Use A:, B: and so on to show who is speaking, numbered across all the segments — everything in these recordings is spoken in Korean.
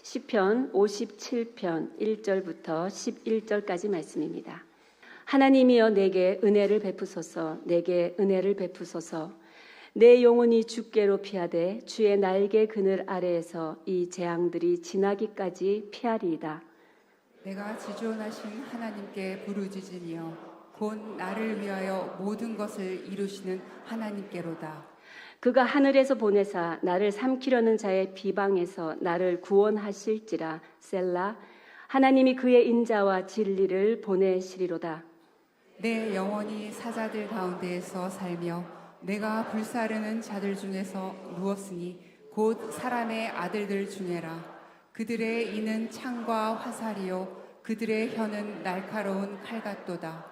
A: 시편 57편 1절부터 11절까지 말씀입니다. 하나님이여 내게 은혜를 베푸소서. 내게 은혜를 베푸소서. 내 영혼이 주께로 피하되 주의 날개 그늘 아래에서 이 재앙들이 지나기까지 피하리이다.
B: 내가 지존하신 하나님께 부르짖으니여 곧 나를 위하여 모든 것을 이루시는 하나님께로다.
A: 그가 하늘에서 보내사 나를 삼키려는 자의 비방에서 나를 구원하실지라. 셀라. 하나님이 그의 인자와 진리를 보내시리로다.
B: 내 영혼이 사자들 가운데에서 살며 내가 불사르는 자들 중에서 누웠으니 곧 사람의 아들들 중에라. 그들의 이는 창과 화살이요 그들의 혀는 날카로운 칼 같도다.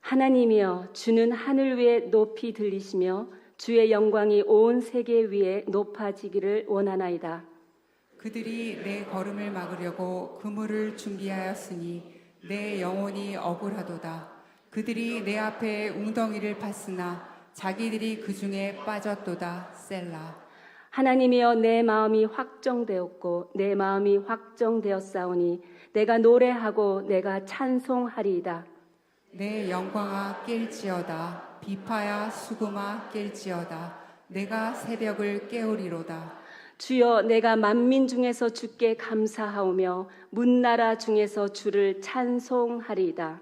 A: 하나님이여 주는 하늘 위에 높이 들리시며 주의 영광이 온 세계 위에 높아지기를 원하나이다.
B: 그들이 내 걸음을 막으려고 그물을 준비하였으니 내 영혼이 억울하도다. 그들이 내 앞에 웅덩이를 팠으나 자기들이 그 중에 빠졌도다. 셀라.
A: 하나님이여 내 마음이 확정되었고 내 마음이 확정되었사오니 내가 노래하고 내가 찬송하리이다.
B: 내 영광아 깰지어다. 비파야 수금아 깰지어다. 내가 새벽을 깨우리로다.
A: 주여 내가 만민 중에서 주께 감사하오며 문나라 중에서 주를 찬송하리이다.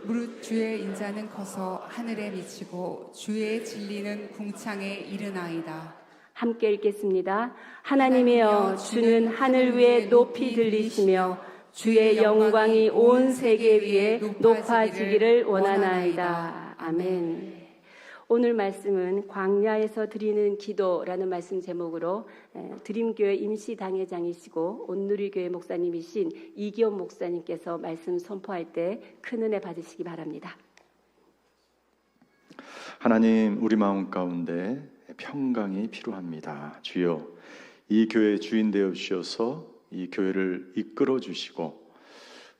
B: 무릇 주의 인자는 커서 하늘에 미치고 주의 진리는 궁창에 이르나이다.
A: 함께 읽겠습니다. 하나님이여 주는 하늘 위에 높이 들리시며 주의 영광이 온 세계 위에 높아지기를 원하나이다. 아멘. 오늘 말씀은 광야에서 드리는 기도라는 말씀 제목으로 드림교회 임시당회장이시고 온누리교회 목사님이신 이기원 목사님께서 말씀 선포할 때 큰 은혜 받으시기 바랍니다.
C: 하나님, 우리 마음 가운데 평강이 필요합니다. 주여, 이 교회의 주인 되어 주셔서 이 교회를 이끌어 주시고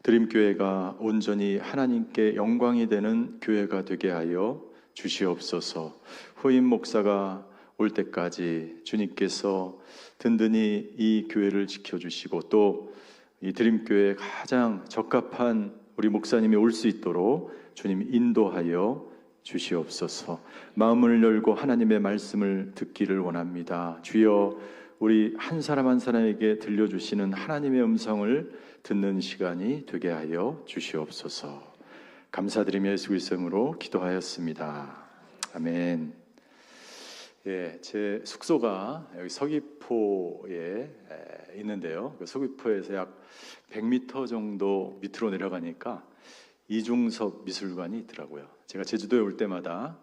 C: 드림교회가 온전히 하나님께 영광이 되는 교회가 되게 하여 주시옵소서. 후임 목사가 올 때까지 주님께서 든든히 이 교회를 지켜주시고 또 이 드림교회에 가장 적합한 우리 목사님이 올 수 있도록 주님 인도하여 주시옵소서. 마음을 열고 하나님의 말씀을 듣기를 원합니다. 주여, 우리 한 사람 한 사람에게 들려주시는 하나님의 음성을 듣는 시간이 되게 하여 주시옵소서. 감사드리며 예수 그리스도 이름으로 기도하였습니다. 아멘. 예, 제 숙소가 여기 서귀포에 있는데요. 그 서귀포에서 약 100m 정도 밑으로 내려가니까 이중섭 미술관이 있더라고요. 제가 제주도에 올 때마다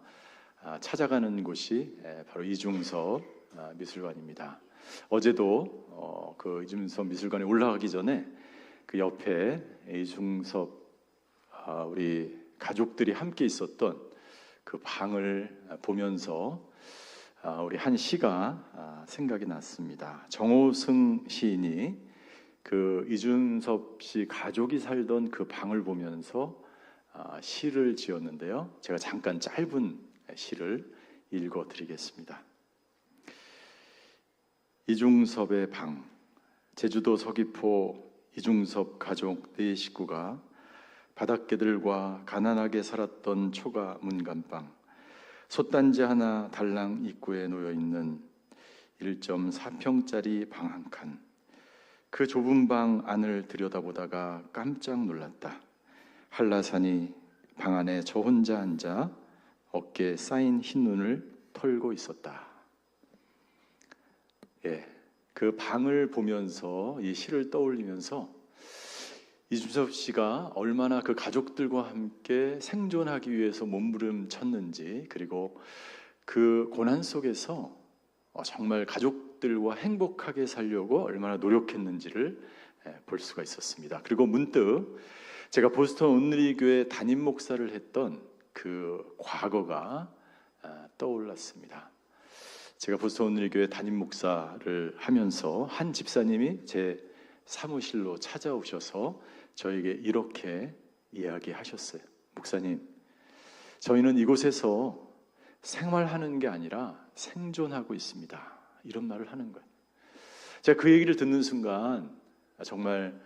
C: 찾아가는 곳이 바로 이중섭 미술관입니다. 어제도 그 이중섭 미술관에 올라가기 전에 그 옆에 이중섭 우리 가족들이 함께 있었던 그 방을 보면서 우리 한 시가 생각이 났습니다. 정호승 시인이 그 이준섭 씨 가족이 살던 그 방을 보면서 시를 지었는데요. 제가 잠깐 짧은 시를 읽어드리겠습니다. 이중섭의 방. 제주도 서귀포 이중섭 가족 4 식구가 바닷개들과 가난하게 살았던 초가 문간방, 솥단지 하나 달랑 입구에 놓여있는 1.4평짜리 방 한 칸. 그 좁은 방 안을 들여다보다가 깜짝 놀랐다. 한라산이 방 안에 저 혼자 앉아 어깨에 쌓인 흰눈을 털고 있었다. 예, 그 방을 보면서 이 시를 떠올리면서 이준섭 씨가 얼마나 그 가족들과 함께 생존하기 위해서 몸부림쳤는지, 그리고 그 고난 속에서 정말 가족들과 행복하게 살려고 얼마나 노력했는지를 볼 수가 있었습니다. 그리고 문득 제가 보스턴 온누리교회 담임 목사를 했던 그 과거가 떠올랐습니다. 제가 보스턴 온누리교회 담임 목사를 하면서 한 집사님이 제 사무실로 찾아오셔서 저에게 이렇게 이야기하셨어요. 목사님, 저희는 이곳에서 생활하는 게 아니라 생존하고 있습니다. 이런 말을 하는 거예요. 제가 그 얘기를 듣는 순간 정말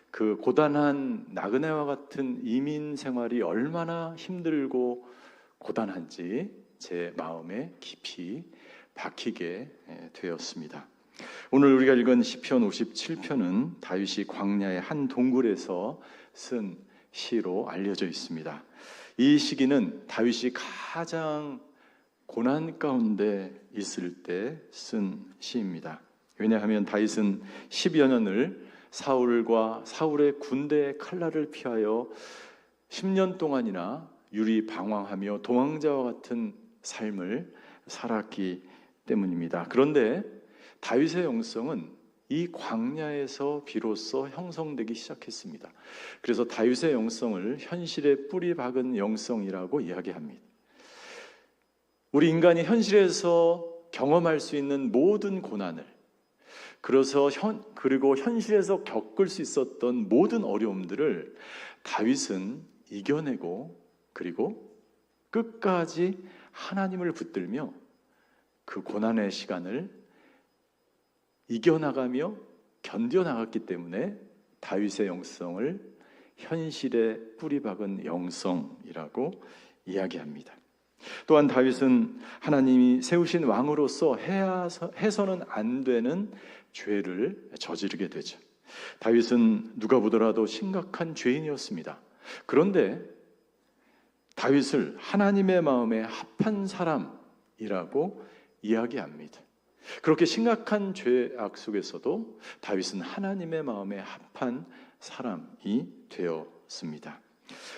C: 그 고단한 나그네와 같은 이민 생활이 얼마나 힘들고 고단한지 제 마음에 깊이 박히게 되었습니다. 오늘 우리가 읽은 시편 57편은 다윗이 광야의 한 동굴에서 쓴 시로 알려져 있습니다. 이 시기는 다윗이 가장 고난 가운데 있을 때 쓴 시입니다. 왜냐하면 다윗은 10여 년을 사울의 군대의 칼날을 피하여 10년 동안이나 유리방황하며 도망자와 같은 삶을 살았기 때문입니다. 그런데 다윗의 영성은 이 광야에서 비로소 형성되기 시작했습니다. 그래서 다윗의 영성을 현실에 뿌리 박은 영성이라고 이야기합니다. 우리 인간이 현실에서 경험할 수 있는 모든 고난을, 그리고 현실에서 겪을 수 있었던 모든 어려움들을 다윗은 이겨내고 그리고 끝까지 하나님을 붙들며 그 고난의 시간을 이겨나가며 견뎌나갔기 때문에 다윗의 영성을 현실에 뿌리박은 영성이라고 이야기합니다. 또한 다윗은 하나님이 세우신 왕으로서 해서는 안 되는 죄를 저지르게 되죠. 다윗은 누가 보더라도 심각한 죄인이었습니다. 그런데 다윗을 하나님의 마음에 합한 사람이라고 이야기합니다. 그렇게 심각한 죄악 속에서도 다윗은 하나님의 마음에 합한 사람이 되었습니다.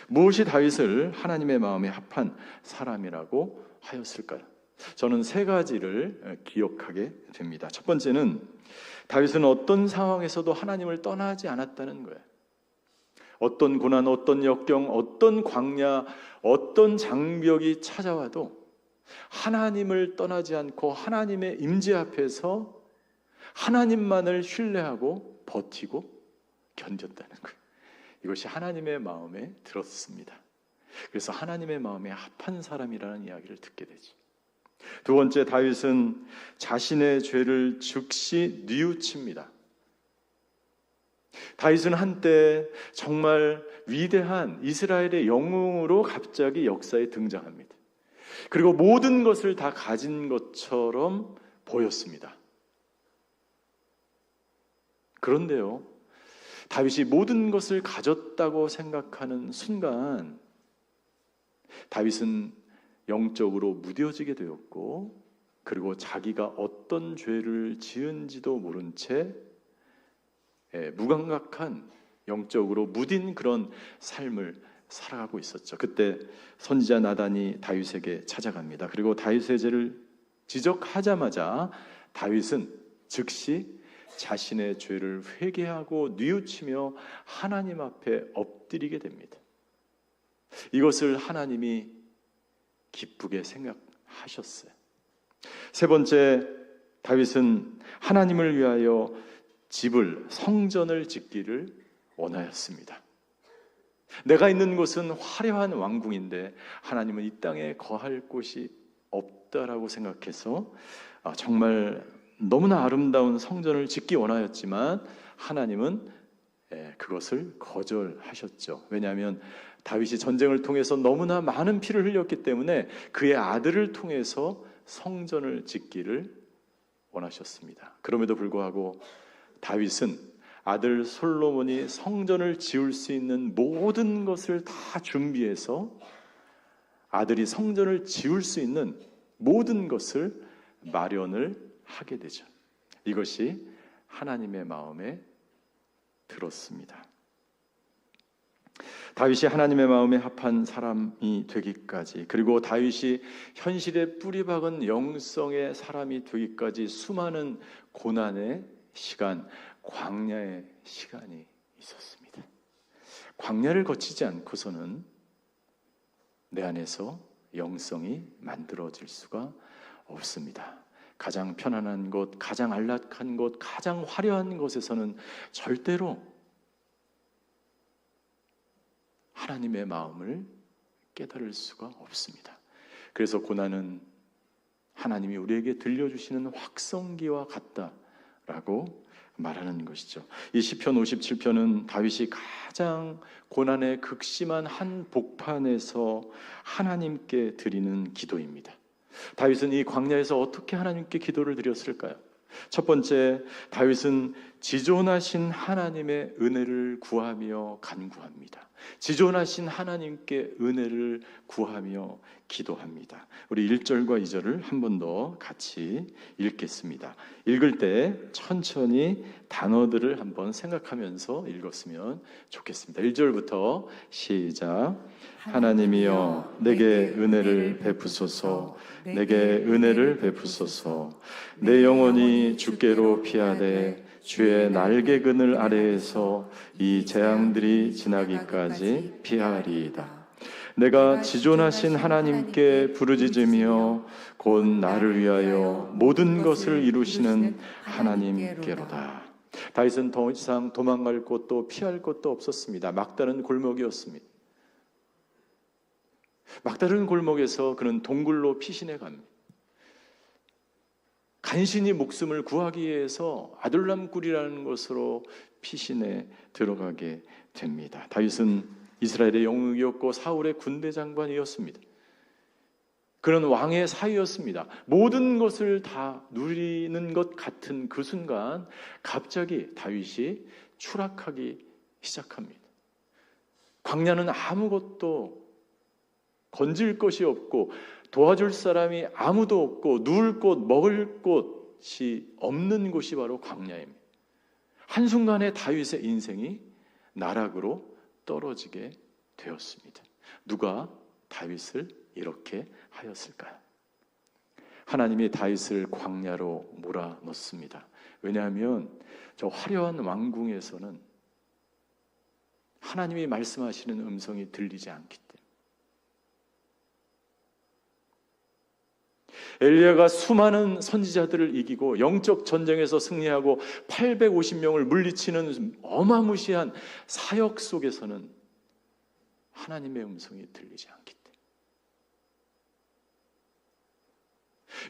C: 무엇이 다윗을 하나님의 마음에 합한 사람이라고 하였을까요? 저는 세 가지를 기억하게 됩니다. 첫 번째는 다윗은 어떤 상황에서도 하나님을 떠나지 않았다는 거예요. 어떤 고난, 어떤 역경, 어떤 광야, 어떤 장벽이 찾아와도 하나님을 떠나지 않고 하나님의 임재 앞에서 하나님만을 신뢰하고 버티고 견뎠다는 거예요. 이것이 하나님의 마음에 들었습니다. 그래서 하나님의 마음에 합한 사람이라는 이야기를 듣게 되죠. 두 번째, 다윗은 자신의 죄를 즉시 뉘우칩니다. 다윗은 한때 정말 위대한 이스라엘의 영웅으로 갑자기 역사에 등장합니다. 그리고 모든 것을 다 가진 것처럼 보였습니다. 그런데요, 다윗이 모든 것을 가졌다고 생각하는 순간 다윗은 영적으로 무뎌지게 되었고, 그리고 자기가 어떤 죄를 지은지도 모른 채 무감각한, 영적으로 무딘 그런 삶을 살아가고 있었죠. 그때 선지자 나단이 다윗에게 찾아갑니다. 그리고 다윗의 죄를 지적하자마자 다윗은 즉시 자신의 죄를 회개하고 뉘우치며 하나님 앞에 엎드리게 됩니다. 이것을 하나님이 기쁘게 생각하셨어요. 세 번째, 다윗은 하나님을 위하여 성전을 짓기를 원하였습니다. 내가 있는 곳은 화려한 왕궁인데 하나님은 이 땅에 거할 곳이 없다라고 생각해서 정말 너무나 아름다운 성전을 짓기 원하였지만 하나님은 그것을 거절하셨죠. 왜냐하면 다윗이 전쟁을 통해서 너무나 많은 피를 흘렸기 때문에 그의 아들을 통해서 성전을 짓기를 원하셨습니다. 그럼에도 불구하고 다윗은 아들 솔로몬이 성전을 지을 수 있는 모든 것을 다 준비해서 아들이 성전을 지을 수 있는 모든 것을 마련을 하게 되죠. 이것이 하나님의 마음에 들었습니다. 다윗이 하나님의 마음에 합한 사람이 되기까지, 그리고 다윗이 현실에 뿌리박은 영성의 사람이 되기까지 수많은 고난의 시간, 광야의 시간이 있었습니다. 광야를 거치지 않고서는 내 안에서 영성이 만들어질 수가 없습니다. 가장 편안한 곳, 가장 안락한 곳, 가장 화려한 곳에서는 절대로 하나님의 마음을 깨달을 수가 없습니다. 그래서 고난은 하나님이 우리에게 들려주시는 확성기와 같다라고 말하는 것이죠. 이 시편 57편은 다윗이 가장 고난의 극심한 한복판에서 하나님께 드리는 기도입니다. 다윗은 이 광야에서 어떻게 하나님께 기도를 드렸을까요? 첫 번째, 다윗은 지존하신 하나님의 은혜를 구하며 간구합니다. 지존하신 하나님께 은혜를 구하며 기도합니다. 우리 1절과 2절을 한 번 더 같이 읽겠습니다. 읽을 때 천천히 단어들을 한번 생각하면서 읽었으면 좋겠습니다. 1절부터 시작. 하나님이여 내게 은혜를 베푸소서. 내게 은혜를 베푸소서. 내 영혼이 주께로 피하되 주의 날개 그늘 아래에서 이 재앙들이 지나기까지 피하리이다. 내가 지존하신 하나님께 부르짖으며 곧 나를 위하여 모든 것을 이루시는 하나님께로다. 다윗은 더 이상 도망갈 곳도 피할 곳도 없었습니다. 막다른 골목이었습니다. 막다른 골목에서 그는 동굴로 피신해 갑니다. 간신히 목숨을 구하기 위해서 아둘람 굴이라는 곳으로 피신해 들어가게 됩니다. 다윗은 이스라엘의 영웅이었고 사울의 군대 장관이었습니다. 그는 왕의 사위였습니다. 모든 것을 다 누리는 것 같은 그 순간 갑자기 다윗이 추락하기 시작합니다. 광야는 아무것도 건질 것이 없고 도와줄 사람이 아무도 없고 누울 곳, 먹을 곳이 없는 곳이 바로 광야입니다. 한순간에 다윗의 인생이 나락으로 떨어지게 되었습니다. 누가 다윗을 이렇게 하였을까요? 하나님이 다윗을 광야로 몰아넣습니다. 왜냐하면 저 화려한 왕궁에서는 하나님이 말씀하시는 음성이 들리지 않기 때문에. 엘리야가 수많은 선지자들을 이기고 영적 전쟁에서 승리하고 850명을 물리치는 어마무시한 사역 속에서는 하나님의 음성이 들리지 않기 때문에.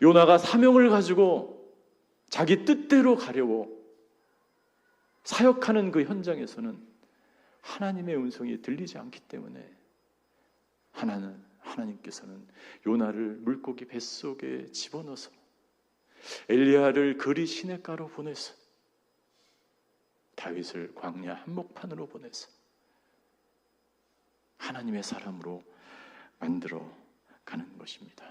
C: 요나가 사명을 가지고 자기 뜻대로 가려고 사역하는 그 현장에서는 하나님의 음성이 들리지 않기 때문에 하나님께서는 요나를 물고기 뱃속에 집어넣어서 엘리야를 그리 시냇가로 보내서 다윗을 광야 한복판으로 보내서 하나님의 사람으로 만들어 가는 것입니다.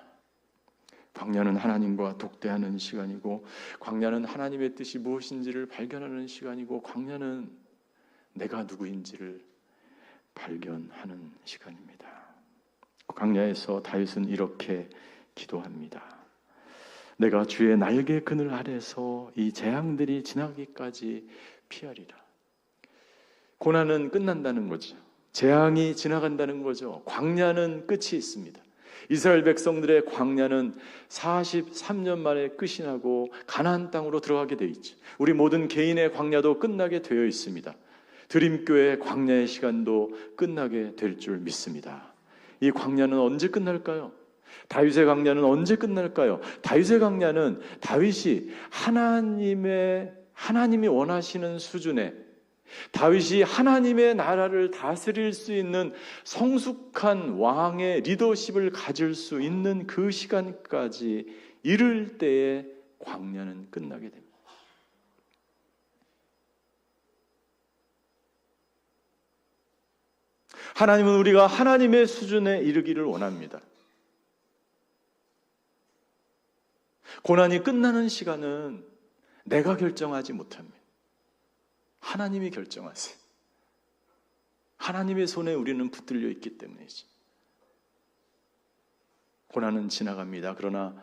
C: 광야는 하나님과 독대하는 시간이고, 광야는 하나님의 뜻이 무엇인지를 발견하는 시간이고, 광야는 내가 누구인지를 발견하는 시간입니다. 광야에서 다윗은 이렇게 기도합니다. 내가 주의 날개 그늘 아래서 이 재앙들이 지나기까지 피하리라. 고난은 끝난다는 거죠. 재앙이 지나간다는 거죠. 광야는 끝이 있습니다. 이스라엘 백성들의 광야는 43년 만에 끝이 나고 가나안 땅으로 들어가게 되어 있죠. 우리 모든 개인의 광야도 끝나게 되어 있습니다. 드림교회의 광야의 시간도 끝나게 될 줄 믿습니다. 이 광야는 언제 끝날까요? 다윗의 광야는 언제 끝날까요? 다윗의 광야는 다윗이 하나님이 원하시는 수준의, 다윗이 하나님의 나라를 다스릴 수 있는 성숙한 왕의 리더십을 가질 수 있는 그 시간까지 이를 때에 광야는 끝나게 됩니다. 하나님은 우리가 하나님의 수준에 이르기를 원합니다. 고난이 끝나는 시간은 내가 결정하지 못합니다. 하나님이 결정하세요. 하나님의 손에 우리는 붙들려 있기 때문이죠. 고난은 지나갑니다. 그러나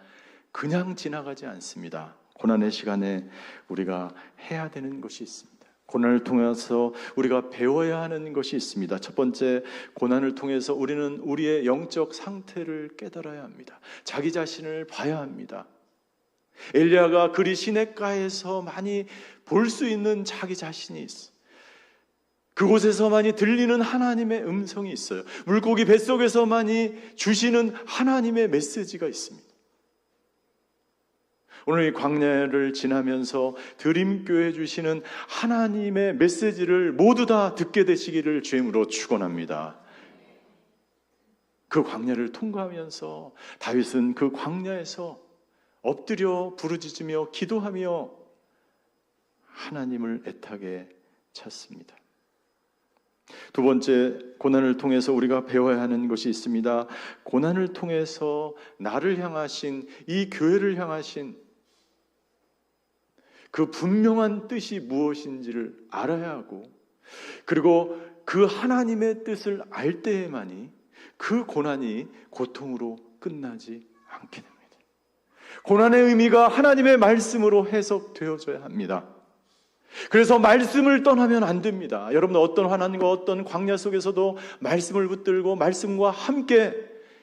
C: 그냥 지나가지 않습니다. 고난의 시간에 우리가 해야 되는 것이 있습니다. 고난을 통해서 우리가 배워야 하는 것이 있습니다. 첫 번째, 고난을 통해서 우리는 우리의 영적 상태를 깨달아야 합니다. 자기 자신을 봐야 합니다. 엘리야가 그리 시냇가에서 많이 볼 수 있는 자기 자신이 있어요. 그곳에서만이 들리는 하나님의 음성이 있어요. 물고기 뱃속에서만이 주시는 하나님의 메시지가 있습니다. 오늘 이 광야를 지나면서 드림교회 주시는 하나님의 메시지를 모두 다 듣게 되시기를 주임으로 축원합니다. 그 광야를 통과하면서 다윗은 그 광야에서 엎드려 부르짖으며 기도하며 하나님을 애타게 찾습니다. 두 번째, 고난을 통해서 우리가 배워야 하는 것이 있습니다. 고난을 통해서 나를 향하신, 이 교회를 향하신 그 분명한 뜻이 무엇인지를 알아야 하고, 그리고 그 하나님의 뜻을 알 때에만이 그 고난이 고통으로 끝나지 않게 됩니다. 고난의 의미가 하나님의 말씀으로 해석되어져야 합니다. 그래서 말씀을 떠나면 안 됩니다. 여러분, 어떤 환난과 어떤 광야 속에서도 말씀을 붙들고 말씀과 함께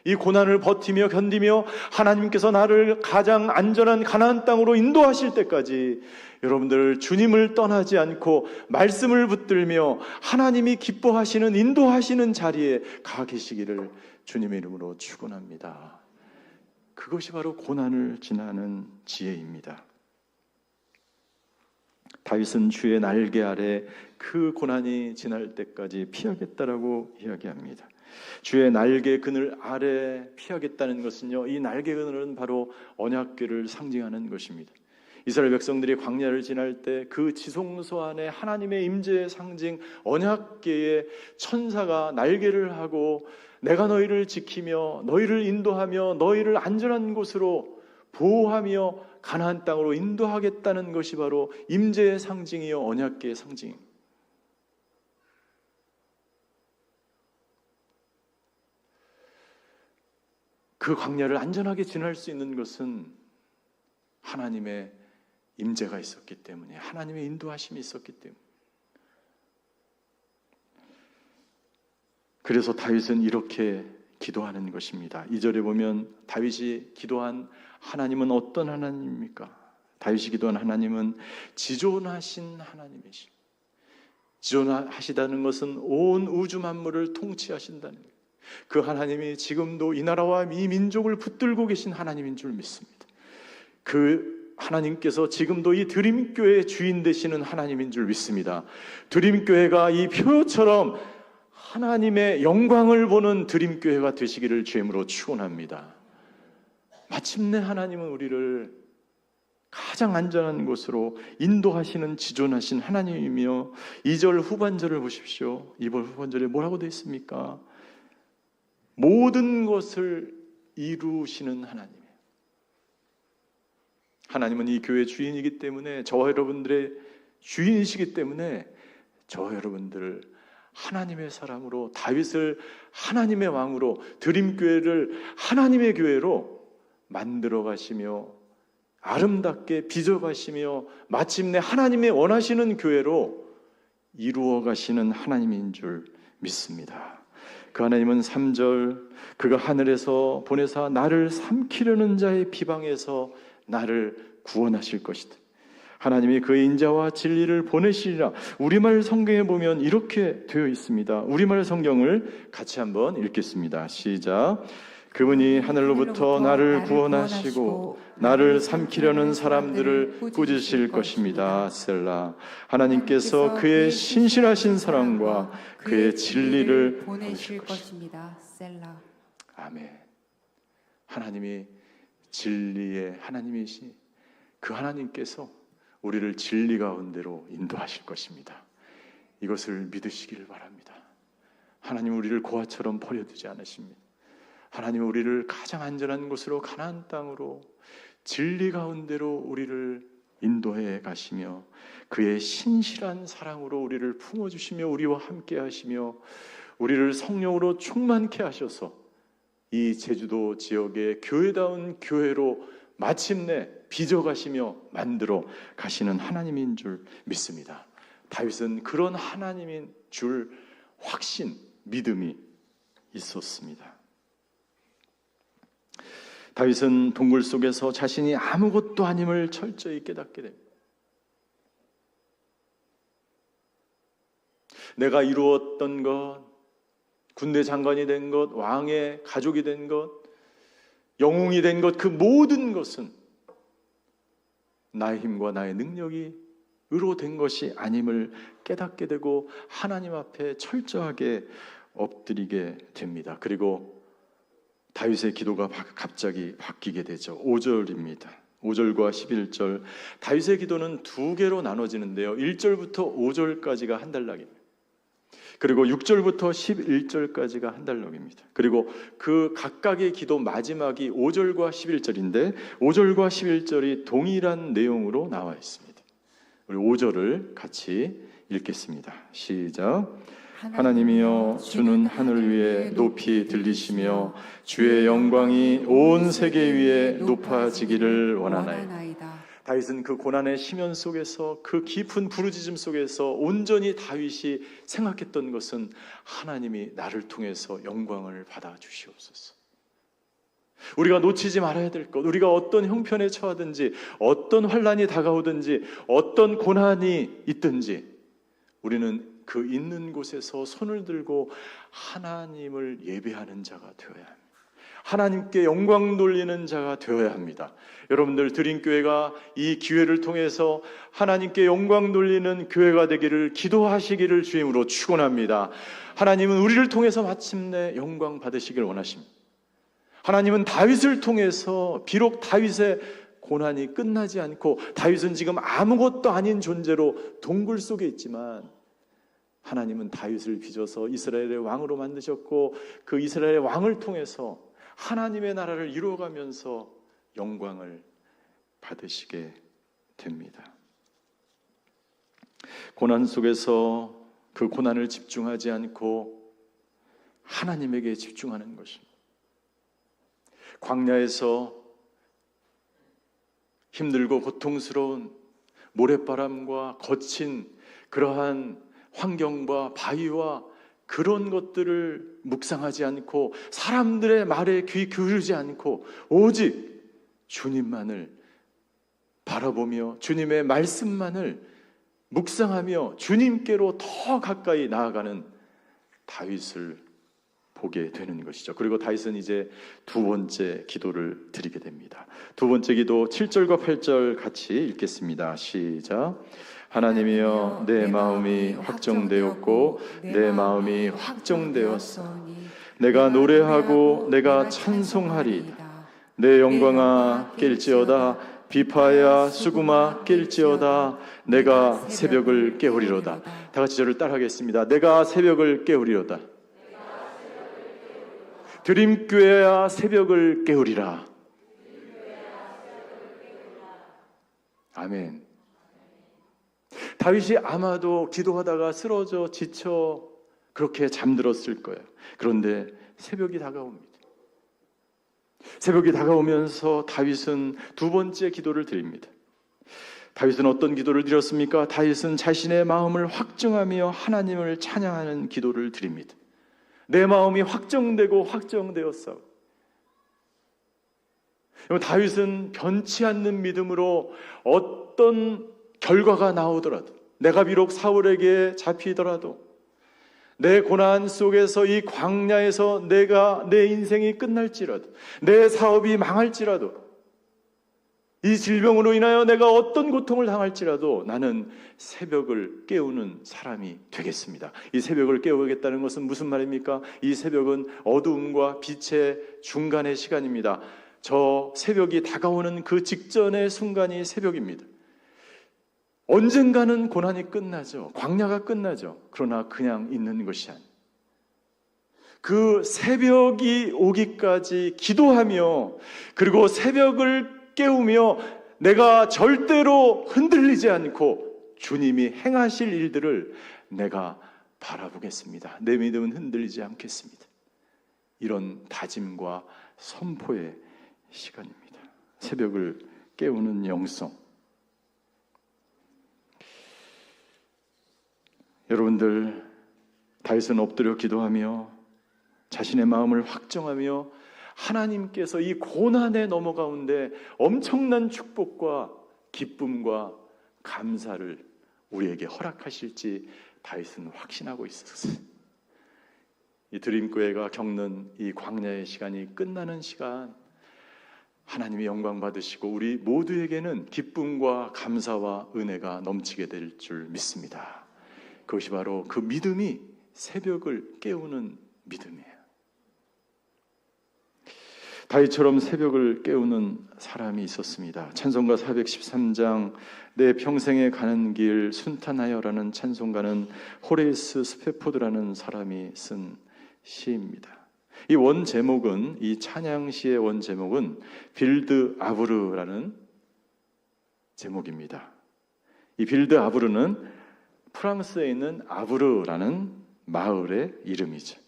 C: 이 고난을 버티며 견디며 하나님께서 나를 가장 안전한 가나안 땅으로 인도하실 때까지 여러분들 주님을 떠나지 않고 말씀을 붙들며 하나님이 기뻐하시는 인도하시는 자리에 가 계시기를 주님의 이름으로 축원합니다. 그것이 바로 고난을 지나는 지혜입니다. 다윗은 주의 날개 아래 그 고난이 지날 때까지 피하겠다라고 이야기합니다. 주의 날개 그늘 아래 피하겠다는 것은요, 이 날개 그늘은 바로 언약궤를 상징하는 것입니다. 이스라엘 백성들이 광야를 지날 때 그 지성소 안에 하나님의 임재의 상징 언약궤에 천사가 날개를 하고 내가 너희를 지키며 너희를 인도하며 너희를 안전한 곳으로 보호하며 가나안 땅으로 인도하겠다는 것이 바로 임재의 상징이요 언약궤의 상징입니다. 그 광야를 안전하게 지날 수 있는 것은 하나님의 임재가 있었기 때문에, 하나님의 인도하심이 있었기 때문에. 그래서 다윗은 이렇게 기도하는 것입니다. 2절에 보면 다윗이 기도한 하나님은 어떤 하나님입니까? 다윗이 기도한 하나님은 지존하신 하나님이십니다. 지존하시다는 것은 온 우주 만물을 통치하신다는 거예요. 그 하나님이 지금도 이 나라와 이 민족을 붙들고 계신 하나님인 줄 믿습니다. 그 하나님께서 지금도 이 드림교회의 주인 되시는 하나님인 줄 믿습니다. 드림교회가 이 표처럼 하나님의 영광을 보는 드림교회가 되시기를 주임으로 축원합니다. 마침내 하나님은 우리를 가장 안전한 곳으로 인도하시는 지존하신 하나님이며, 2절 후반절을 보십시오. 2절 후반절에 뭐라고 되어 있습니까? 모든 것을 이루시는 하나님이에요. 하나님은 이 교회의 주인이기 때문에, 저와 여러분들의 주인이시기 때문에 저와 여러분들을 하나님의 사람으로, 다윗을 하나님의 왕으로, 드림교회를 하나님의 교회로 만들어 가시며 아름답게 빚어 가시며 마침내 하나님의 원하시는 교회로 이루어 가시는 하나님인 줄 믿습니다. 그 하나님은 3절, 그가 하늘에서 보내사 나를 삼키려는 자의 비방에서 나를 구원하실 것이다. 하나님이 그의 인자와 진리를 보내시리라. 우리말 성경에 보면 이렇게 되어 있습니다. 우리말 성경을 같이 한번 읽겠습니다. 시작. 그분이 하늘로부터 나를 구원하시고 나를 삼키려는 사람들을 꾸짖으실 것입니다. 셀라. 하나님께서 그의 신실하신 사랑과 그의 진리를 보내실 것입니다.
B: 셀라.
C: 아멘. 하나님이 진리의 하나님이시, 그 하나님께서 우리를 진리 가운데로 인도하실 것입니다. 이것을 믿으시기를 바랍니다. 하나님 우리를 고아처럼 버려두지 않으십니다. 하나님 우리를 가장 안전한 곳으로, 가나안 땅으로, 진리 가운데로 우리를 인도해 가시며 그의 신실한 사랑으로 우리를 품어주시며 우리와 함께 하시며 우리를 성령으로 충만케 하셔서 이 제주도 지역의 교회다운 교회로 마침내 빚어가시며 만들어 가시는 하나님인 줄 믿습니다. 다윗은 그런 하나님인 줄 확신, 믿음이 있었습니다. 다윗은 동굴 속에서 자신이 아무것도 아님을 철저히 깨닫게 됩니다. 내가 이루었던 것, 군대 장관이 된 것, 왕의 가족이 된 것, 영웅이 된 것, 그 모든 것은 나의 힘과 나의 능력이 으로 된 것이 아님을 깨닫게 되고 하나님 앞에 철저하게 엎드리게 됩니다. 그리고 다윗의 기도가 갑자기 바뀌게 되죠. 5절입니다. 5절과 11절. 다윗의 기도는 두 개로 나눠지는데요. 1절부터 5절까지가 한 단락입니다. 그리고 6절부터 11절까지가 한 단락입니다. 그리고 그 각각의 기도 마지막이 5절과 11절인데 5절과 11절이 동일한 내용으로 나와 있습니다. 우리 5절을 같이 읽겠습니다. 시작. 하나님이여 주는 하늘 위에 높이 들리시며 주의 영광이 온 세계 위에 높아지기를 원하나이다. 다윗은 그 고난의 심연 속에서 그 깊은 부르짖음 속에서 온전히 다윗이 생각했던 것은 하나님이 나를 통해서 영광을 받아 주시옵소서. 우리가 놓치지 말아야 될 것, 우리가 어떤 형편에 처하든지 어떤 환난이 다가오든지 어떤 고난이 있든지 우리는 그 있는 곳에서 손을 들고 하나님을 예배하는 자가 되어야 합니다. 하나님께 영광 돌리는 자가 되어야 합니다. 여러분들 드림교회가 이 기회를 통해서 하나님께 영광 돌리는 교회가 되기를 기도하시기를 주임으로 축원합니다. 하나님은 우리를 통해서 마침내 영광 받으시길 원하십니다. 하나님은 다윗을 통해서 비록 다윗의 고난이 끝나지 않고 다윗은 지금 아무것도 아닌 존재로 동굴 속에 있지만 하나님은 다윗을 빚어서 이스라엘의 왕으로 만드셨고 그 이스라엘의 왕을 통해서 하나님의 나라를 이루어가면서 영광을 받으시게 됩니다. 고난 속에서 그 고난을 집중하지 않고 하나님에게 집중하는 것입니다. 광야에서 힘들고 고통스러운 모래바람과 거친 그러한 환경과 바위와 그런 것들을 묵상하지 않고 사람들의 말에 귀 기울이지 않고 오직 주님만을 바라보며 주님의 말씀만을 묵상하며 주님께로 더 가까이 나아가는 다윗을 보게 되는 것이죠. 그리고 다윗은 이제 두 번째 기도를 드리게 됩니다. 두 번째 기도 7절과 8절 같이 읽겠습니다. 시작. 하나님이여 내 마음이 확정되었고 내 마음이 확정되었사오니 내가 노래하고 내가 찬송하리이다. 내 영광아 깰지어다. 비파야 수구마 깰지어다. 내가 새벽을 깨우리로다. 다 같이 저를 따라하겠습니다. 내가 새벽을 깨우리로다. 드림교회야 새벽을 깨우리라. 아멘. 다윗이 아마도 기도하다가 쓰러져 지쳐 그렇게 잠들었을 거예요. 그런데 새벽이 다가옵니다. 새벽이 다가오면서 다윗은 두 번째 기도를 드립니다. 다윗은 어떤 기도를 드렸습니까? 다윗은 자신의 마음을 확증하며 하나님을 찬양하는 기도를 드립니다. 내 마음이 확정되고 확정되었어. 다윗은 변치 않는 믿음으로 어떤 결과가 나오더라도 내가 비록 사울에게 잡히더라도 내 고난 속에서 이 광야에서 내 인생이 끝날지라도 내 사업이 망할지라도 이 질병으로 인하여 내가 어떤 고통을 당할지라도 나는 새벽을 깨우는 사람이 되겠습니다. 이 새벽을 깨우겠다는 것은 무슨 말입니까? 이 새벽은 어두움과 빛의 중간의 시간입니다. 저 새벽이 다가오는 그 직전의 순간이 새벽입니다. 언젠가는 고난이 끝나죠. 광야가 끝나죠. 그러나 그냥 있는 것이 아니에요. 그 새벽이 오기까지 기도하며 그리고 새벽을 깨우며 내가 절대로 흔들리지 않고 주님이 행하실 일들을 내가 바라보겠습니다. 내 믿음은 흔들리지 않겠습니다. 이런 다짐과 선포의 시간입니다. 새벽을 깨우는 영성. 여러분들, 다윗은 엎드려 기도하며 자신의 마음을 확정하며 하나님께서 이 고난의 넘어 가운데 엄청난 축복과 기쁨과 감사를 우리에게 허락하실지 다윗은 확신하고 있었어요. 이 드림교회가 겪는 이 광야의 시간이 끝나는 시간, 하나님의 영광 받으시고 우리 모두에게는 기쁨과 감사와 은혜가 넘치게 될 줄 믿습니다. 그것이 바로 그 믿음이 새벽을 깨우는 믿음이에요. 다윗처럼 새벽을 깨우는 사람이 있었습니다. 찬송가 413장 내 평생에 가는 길 순탄하여라는 찬송가는 호레이스 스페포드라는 사람이 쓴 시입니다. 이 원 제목은, 이 찬양시의 원 제목은 빌드 아브르라는 제목입니다. 이 빌드 아브르는 프랑스에 있는 아브르라는 마을의 이름이죠.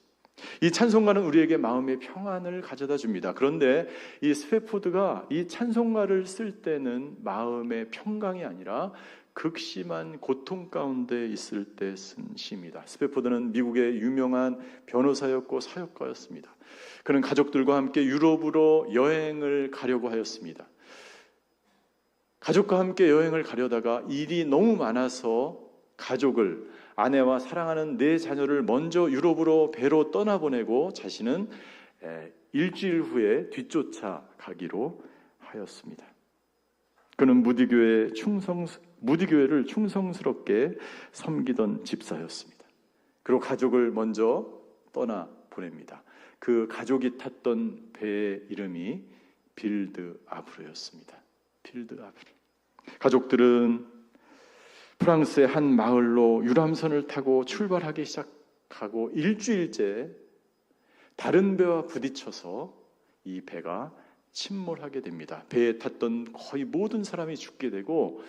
C: 이 찬송가는 우리에게 마음의 평안을 가져다 줍니다. 그런데 이 스페포드가 이 찬송가를 쓸 때는 마음의 평강이 아니라 극심한 고통 가운데 있을 때 쓴 시입니다. 스페포드는 미국의 유명한 변호사였고 사역가였습니다. 그는 가족들과 함께 유럽으로 여행을 가려고 하였습니다. 가족과 함께 여행을 가려다가 일이 너무 많아서 가족을, 아내와 사랑하는 네 자녀를 먼저 유럽으로 배로 떠나보내고 자신은 일주일 후에 뒤쫓아 가기로 하였습니다. 그는 무디교회를 충성스럽게 섬기던 집사였습니다. 그리고 가족을 먼저 떠나 보냅니다. 그 가족이 탔던 배의 이름이 빌드 아브르였습니다. 빌드 아브르. 가족들은 프랑스의 한 마을로 유람선을 타고 출발하기 시작하고 일주일째 다른 배와 부딪혀서 이 배가 침몰하게 됩니다. 배에 탔던 거의 모든 사람이 죽게 되고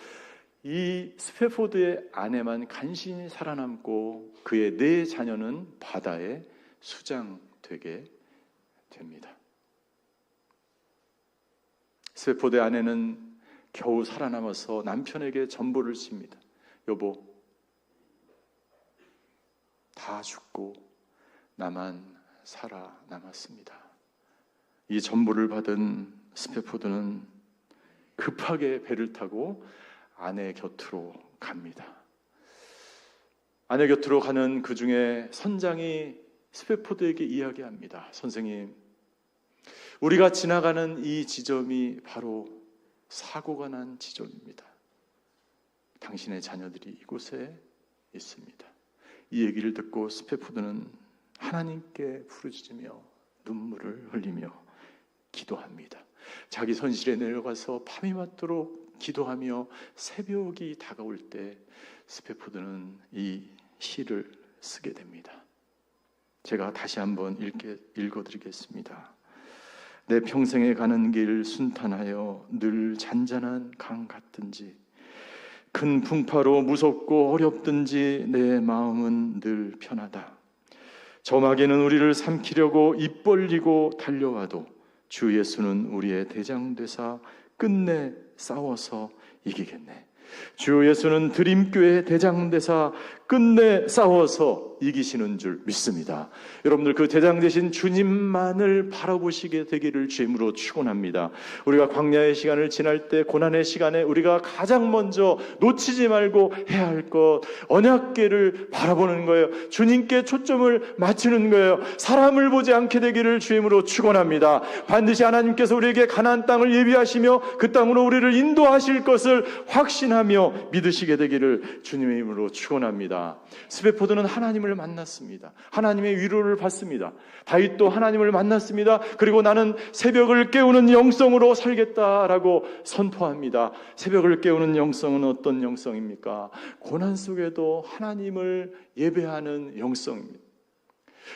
C: 이 스페포드의 아내만 간신히 살아남고 그의 네 자녀는 바다에 수장되게 됩니다. 스페포드의 아내는 겨우 살아남아서 남편에게 전보를 칩니다. 여보, 다 죽고 나만 살아남았습니다. 이 전보를 받은 스페포드는 급하게 배를 타고 아내 곁으로 갑니다. 아내 곁으로 가는 그 중에 선장이 스페포드에게 이야기합니다. 선생님, 우리가 지나가는 이 지점이 바로 사고가 난 지점입니다. 당신의 자녀들이 이곳에 있습니다. 이 얘기를 듣고 스페포드는 하나님께 부르짖으며 눈물을 흘리며 기도합니다. 자기 선실에 내려가서 밤이 맞도록 기도하며 새벽이 다가올 때 스페포드는 이 시를 쓰게 됩니다. 제가 다시 한번 읽어드리겠습니다. 내 평생에 가는 길 순탄하여 늘 잔잔한 강 같든지 큰 풍파로 무섭고 어렵든지 내 마음은 늘 편하다. 저마개는 우리를 삼키려고 입 벌리고 달려와도 주 예수는 우리의 대장되사 끝내 싸워서 이기겠네. 주 예수는 드림교회의 대장되사 끝내 싸워서 이기시는 줄 믿습니다. 여러분들 그 대장 되신 주님만을 바라보시게 되기를 주임으로 축원합니다. 우리가 광야의 시간을 지날 때, 고난의 시간에 우리가 가장 먼저 놓치지 말고 해야 할 것, 언약궤를 바라보는 거예요. 주님께 초점을 맞추는 거예요. 사람을 보지 않게 되기를 주임으로 축원합니다. 반드시 하나님께서 우리에게 가나안 땅을 예비하시며 그 땅으로 우리를 인도하실 것을 확신하며 믿으시게 되기를 주님의 이름으로 축원합니다. 스페포드는 하나님을 만났습니다. 하나님의 위로를 받습니다. 다윗도 하나님을 만났습니다. 그리고 나는 새벽을 깨우는 영성으로 살겠다라고 선포합니다. 새벽을 깨우는 영성은 어떤 영성입니까? 고난 속에도 하나님을 예배하는 영성입니다.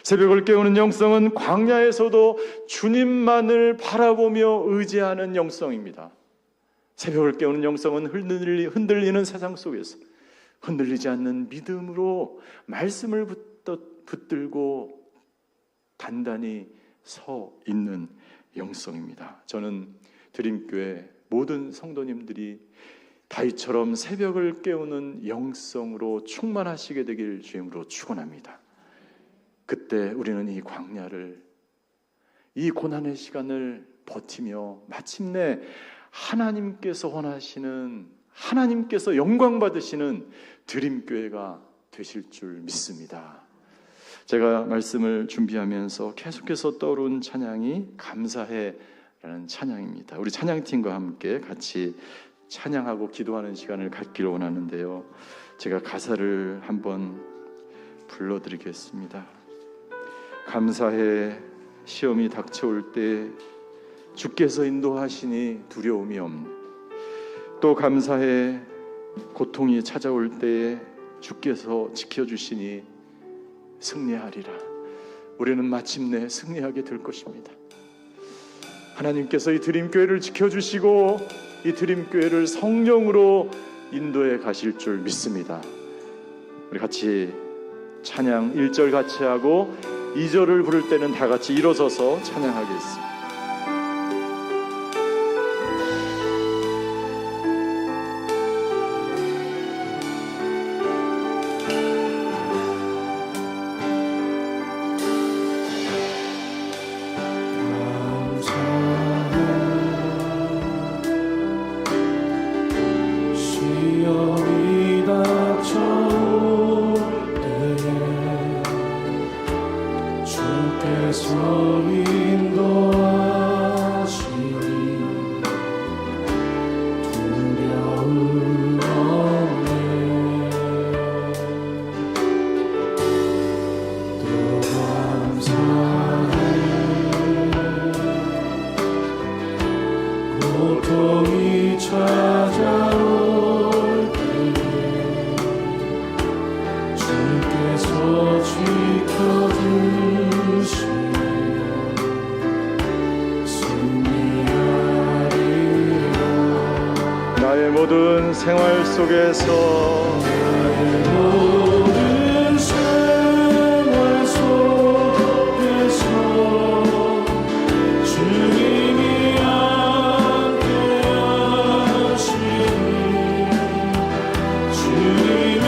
C: 새벽을 깨우는 영성은 광야에서도 주님만을 바라보며 의지하는 영성입니다. 새벽을 깨우는 영성은 흔들리는 세상 속에서 흔들리지 않는 믿음으로 말씀을 붙들고 단단히 서 있는 영성입니다. 저는 드림교회 모든 성도님들이 다윗처럼 새벽을 깨우는 영성으로 충만하시게 되길 주임으로 축원합니다. 그때 우리는 이 광야를, 이 고난의 시간을 버티며 마침내 하나님께서 원하시는, 하나님께서 영광 받으시는 드림교회가 되실 줄 믿습니다. 제가 말씀을 준비하면서 계속해서 떠오른 찬양이 감사해 라는 찬양입니다. 우리 찬양팀과 함께 같이 찬양하고 기도하는 시간을 갖기를 원하는데요, 제가 가사를 한번 불러드리겠습니다. 감사해 시험이 닥쳐올 때 주께서 인도하시니 두려움이 없네. 또 감사해 고통이 찾아올 때에 주께서 지켜주시니 승리하리라. 우리는 마침내 승리하게 될 것입니다. 하나님께서 이 드림교회를 지켜주시고 이 드림교회를 성령으로 인도해 가실 줄 믿습니다. 우리 같이 찬양 1절 같이 하고 2절을 부를 때는 다 같이 일어서서 찬양하겠습니다.
D: 시험이 닥쳐올 때에 주께서 인도하시니 두려움 없네. 또 감사해 고통이 찾아올 때에 주께서 지켜주시니 승리하리라.
C: 나의 모든 생활 속에서
D: 모든 생활 속에서 주님이 함께하시니 주님의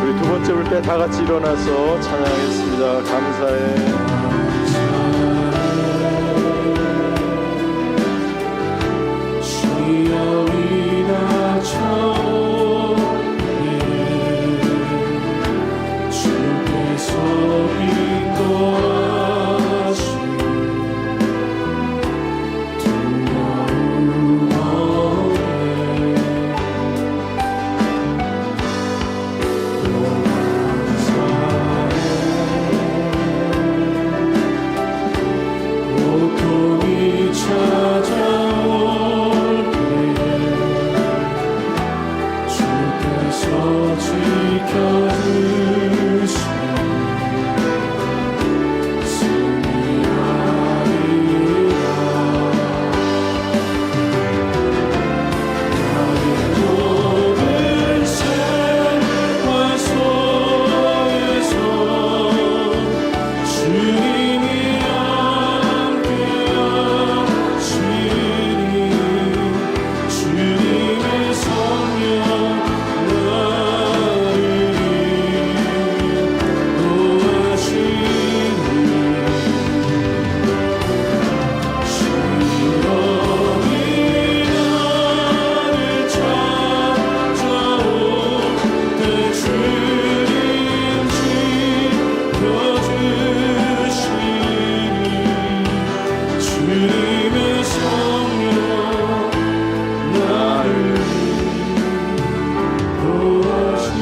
C: 우리 두 번째 볼 때 다 같이 일어나서 찬양하겠습니다. 감사해
D: 시험이 닥쳐올 때에 주께서 인도하시니 두려움 없네. 또 감사해 고통이 찾아올 때에 주께서 지켜주시니 승리하리라. 나의 모든 생활 속에서 주님이 함께하시니 주님의 성령 나를 인도하시니 시험이 나를 찾아올 때 주님 지켜주시니 주님의 성령 나를 인도하시니.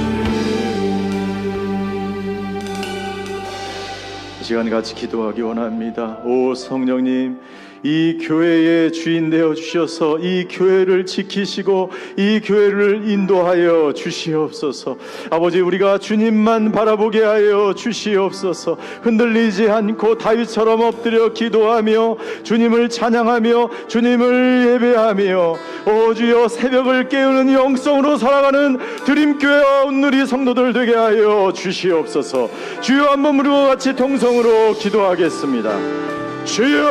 C: 이 시간 같이 기도하기 원합니다. 오 성령님, 이 교회의 주인 되어 주셔서 이 교회를 지키시고 이 교회를 인도하여 주시옵소서. 아버지, 우리가 주님만 바라보게 하여 주시옵소서. 흔들리지 않고 다윗처럼 엎드려 기도하며 주님을 찬양하며 주님을 예배하며 오 주여, 새벽을 깨우는 영성으로 살아가는 드림교회와 온누리 성도들 되게 하여 주시옵소서. 주여, 한 몸으로 같이 통성으로 기도하겠습니다. 주여,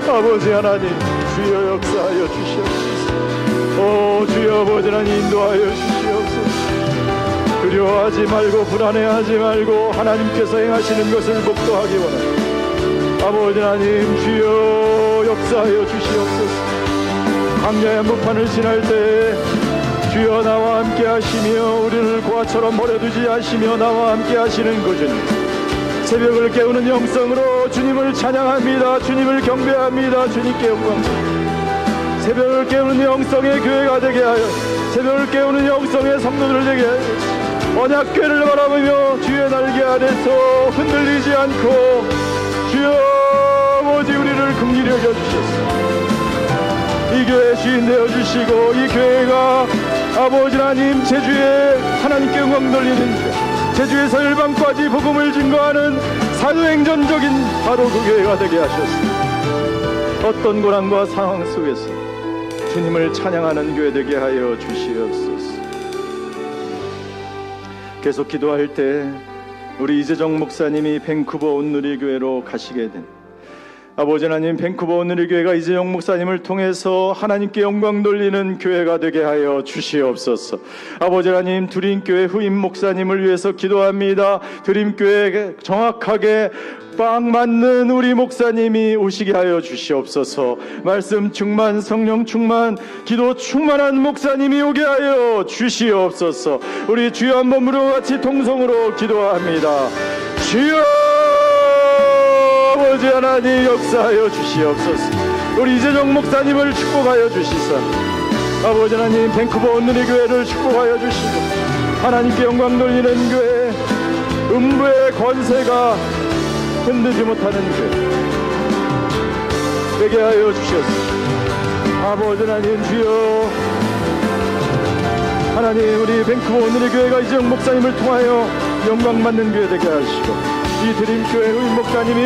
C: 아버지 하나님, 주여 역사하여 주시옵소서. 오 주여, 아버지 하나님 인도하여 주시옵소서. 두려워하지 말고 불안해하지 말고 하나님께서 행하시는 것을 목도하기 원합니다. 아버지 하나님, 주여 역사하여 주시옵소서. 광야의 한복판을 지날 때 주여 나와 함께 하시며 우리를 고아처럼 버려두지 하시며 나와 함께 하시는 그 주님, 새벽을 깨우는 영성으로 주님을 찬양합니다. 주님을 경배합니다. 주님께 영광. 새벽을 깨우는 영성의 교회가 되게 하여, 새벽을 깨우는 영성의 성도들 되게 하여, 언약궤를 바라보며 주의 날개 아래서 흔들리지 않고 주여 아버지 우리를 긍휼히 여겨주셨습니다. 이 교회 주인 되어주시고 이 교회가 아버지 하나님 제주에 하나님께 영광 돌리는 교회, 제주에서 열방까지 복음을 증거하는 사도행전적인 바로 그 교회가 되게 하셨습니다. 어떤 고난과 상황 속에서 주님을 찬양하는 교회 되게 하여 주시옵소서. 계속 기도할 때 우리 이재정 목사님이 밴쿠버 온누리 교회로 가시게 된 아버지 하나님, 밴쿠버 온누리 교회가 이재정 목사님을 통해서 하나님께 영광 돌리는 교회가 되게 하여 주시옵소서. 아버지 하나님, 드림교회 후임 목사님을 위해서 기도합니다. 드림교회에 정확하게 딱 맞는 우리 목사님이 오시게 하여 주시옵소서. 말씀 충만, 성령 충만, 기도 충만한 목사님이 오게 하여 주시옵소서. 우리 주여 한 몸으로 같이 통성으로 기도합니다. 주여 아버지 하나님 역사하여 주시옵소서. 우리 이재정 목사님을 축복하여 주시사 아버지 하나님, 밴쿠버 온누리 교회를 축복하여 주시고 하나님께 영광 돌리는 교회, 음부의 권세가 흔들지 못하는 교회 되게 하여 주시옵소서. 아버지 하나님, 주여 하나님, 우리 밴쿠버 온누리 교회가 이재정 목사님을 통하여 영광 받는 교회 되게 하시고 이 드림교회 후임 목사님이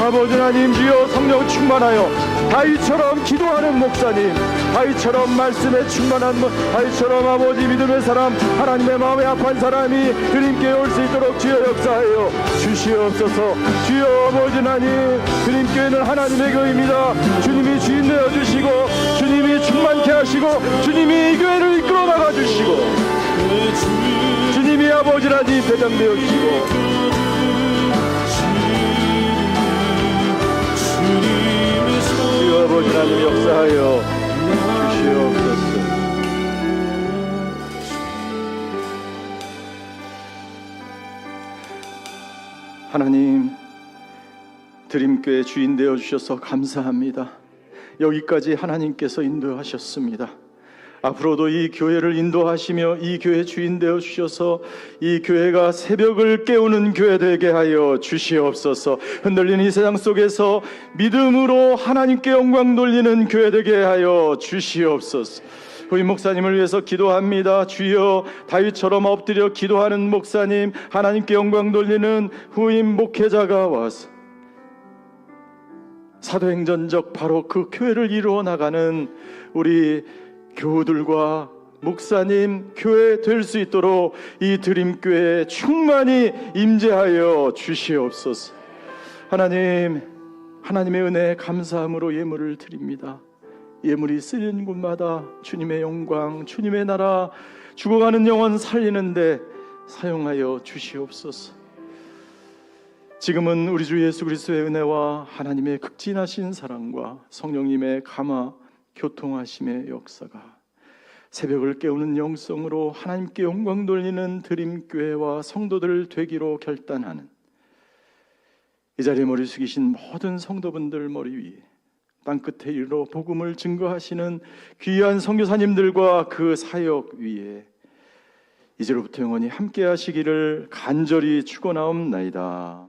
C: 아버지 하나님 주여 성령 충만하여 다윗처럼 기도하는 목사님, 다윗처럼 말씀에 충만한 다윗처럼 아버지 믿음의 사람, 하나님의 마음에 합한 사람이 드림교회에 올 수 있도록 주여 역사하여 주시옵소서. 주여 아버지 하나님, 드림교회는 하나님의 교회입니다. 주님이 주인 되어 주시고 주님이 충만케 하시고 주님이 이 교회를 이끌어 나가 주시고 주님이 아버지 하나님 대장 되어 주시고 주여 아버지 하나님 역사하여 주시옵소서. 하나님, 드림교회 주인 되어 주셔서 감사합니다. 여기까지 하나님께서 인도하셨습니다. 앞으로도 이 교회를 인도하시며 이 교회 주인 되어 주셔서 이 교회가 새벽을 깨우는 교회 되게 하여 주시옵소서. 흔들리는 이 세상 속에서 믿음으로 하나님께 영광 돌리는 교회 되게 하여 주시옵소서. 후임 목사님을 위해서 기도합니다. 주여, 다윗처럼 엎드려 기도하는 목사님, 하나님께 영광 돌리는 후임 목회자가 와서 사도행전적 바로 그 교회를 이루어 나가는 우리 교우들과 목사님, 교회 될 수 있도록 이 드림교회에 충만히 임재하여 주시옵소서. 하나님, 하나님의 은혜에 감사함으로 예물을 드립니다. 예물이 쓰이는 곳마다 주님의 영광, 주님의 나라, 죽어가는 영혼 살리는데 사용하여 주시옵소서. 지금은 우리 주 예수 그리스도의 은혜와 하나님의 극진하신 사랑과 성령님의 감화 교통하심의 역사가 새벽을 깨우는 영성으로 하나님께 영광 돌리는 드림교회와 성도들 되기로 결단하는 이 자리에 머리 숙이신 모든 성도분들 머리 위에 땅끝에 이르러 복음을 증거하시는 귀한 선교사님들과 그 사역 위에 이제로부터 영원히 함께 하시기를 간절히 축원하옵나이다.